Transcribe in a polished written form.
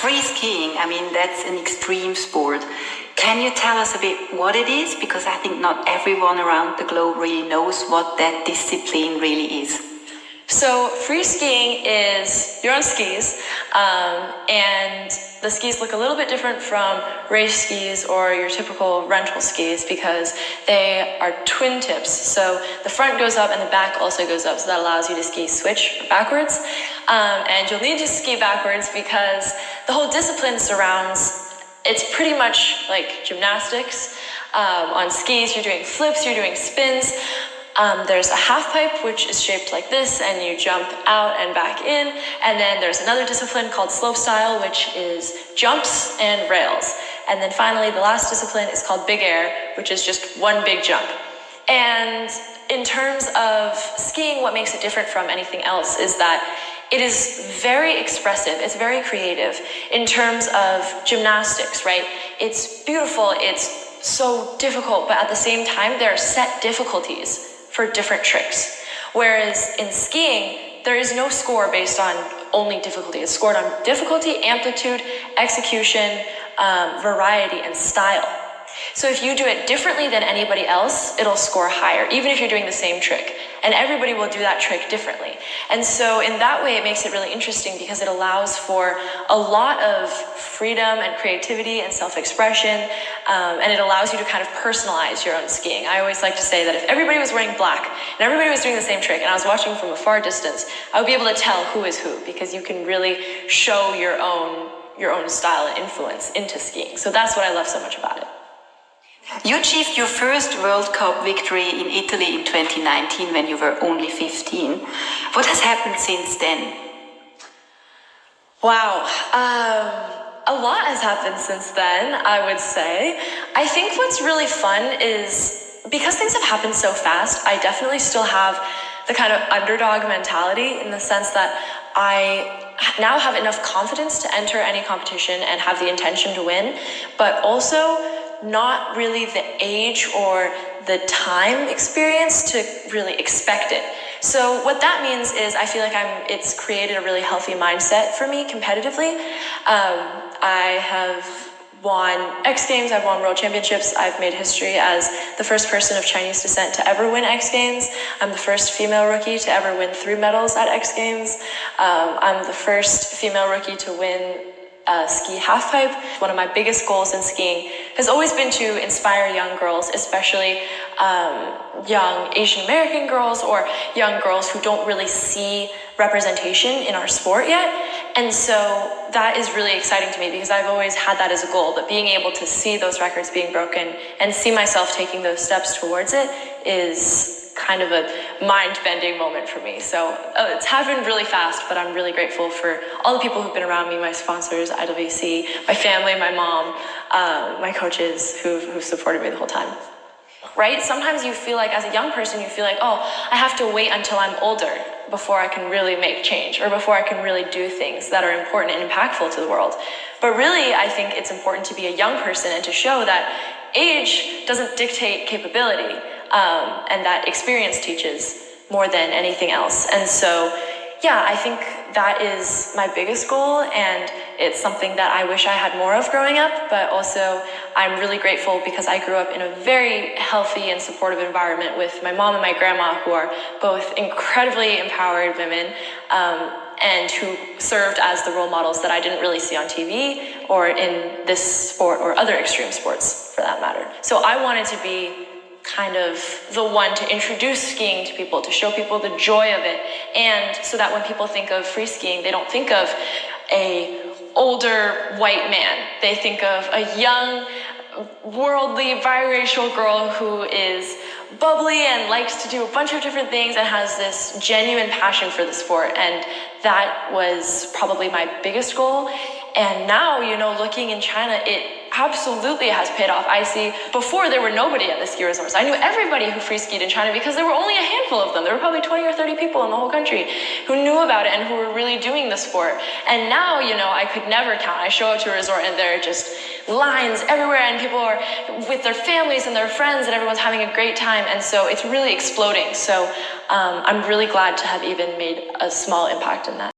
free skiing, I mean, that's an extreme sport. Can you tell us a bit what it is? Because I think not everyone around the globe really knows what that discipline really is. So free skiing is, you're on skis, and the skis look a little bit different from race skis or your typical rental skis because they are twin tips. So the front goes up and the back also goes up, so that allows you to ski switch backwards. And you'll need to ski backwards because the whole discipline surrounds, it's pretty much like gymnastics. On skis, you're doing flips, you're doing spins. There's a half pipe, which is shaped like this, and you jump out and back in. And then there's another discipline called slopestyle, which is jumps and rails. And then finally, the last discipline is called big air, which is just one big jump. And in terms of skiing, what makes it different from anything else is that it is very expressive. It's very creative in terms of gymnastics, right? It's beautiful. It's so difficult, but at the same time, there are set difficulties for different tricks. Whereas in skiing, there is no score based on only difficulty. It's scored on difficulty, amplitude, execution, variety, and style. So if you do it differently than anybody else, it'll score higher, even if you're doing the same trick. And everybody will do that trick differently. And so in that way, it makes it really interesting because it allows for a lot of freedom and creativity and self-expression, and it allows you to kind of personalize your own skiing. I always like to say that if everybody was wearing black and everybody was doing the same trick and I was watching from a far distance, I would be able to tell who is who because you can really show your own style and influence into skiing. So that's what I love so much about it. You achieved your first World Cup victory in Italy in 2019 when you were only 15. What has happened since then? Wow. A lot has happened since then, I would say. I think what's really fun is because things have happened so fast, I definitely still have the kind of underdog mentality in the sense that I now have enough confidence to enter any competition and have the intention to win, but also not really the age or the time experience to really expect it. So what that means is I feel like it's created a really healthy mindset for me competitively. I have won X Games, I've won World Championships, I've made history as the first person of Chinese descent to ever win X Games. I'm the first female rookie to ever win 3 medals at X Games. I'm the first female rookie to win ski halfpipe. One of my biggest goals in skiing has always been to inspire young girls, especially young Asian American girls or young girls who don't really see representation in our sport yet. And so that is really exciting to me because I've always had that as a goal, but being able to see those records being broken and see myself taking those steps towards it is kind of a mind-bending moment for me. So it's happened really fast, but I'm really grateful for all the people who've been around me, my sponsors, IWC, my family, my mom, my coaches who've supported me the whole time. Right? Sometimes you feel like, as a young person, you feel like, oh, I have to wait until I'm older before I can really make change or before I can really do things that are important and impactful to the world. But really, I think it's important to be a young person and to show that age doesn't dictate capability. And that experience teaches more than anything else. And so, yeah, I think that is my biggest goal, and it's something that I wish I had more of growing up, but also I'm really grateful because I grew up in a very healthy and supportive environment with my mom and my grandma, who are both incredibly empowered women, and who served as the role models that I didn't really see on TV or in this sport or other extreme sports for that matter. So I wanted to be kind of the one to introduce skiing to people, to show people the joy of it, and so that when people think of free skiing, they don't think of a older white man. They think of a young, worldly, biracial girl who is bubbly and likes to do a bunch of different things and has this genuine passion for the sport. And that was probably my biggest goal. And now, looking in China, it absolutely has paid off. I see, before there were nobody at the ski resorts. I knew everybody who free skied in China because there were only a handful of them. There were probably 20 or 30 people in the whole country who knew about it and who were really doing the sport. And now, I could never count. I show up to a resort and there are just lines everywhere and people are with their families and their friends and everyone's having a great time. And so it's really exploding. So I'm really glad to have even made a small impact in that.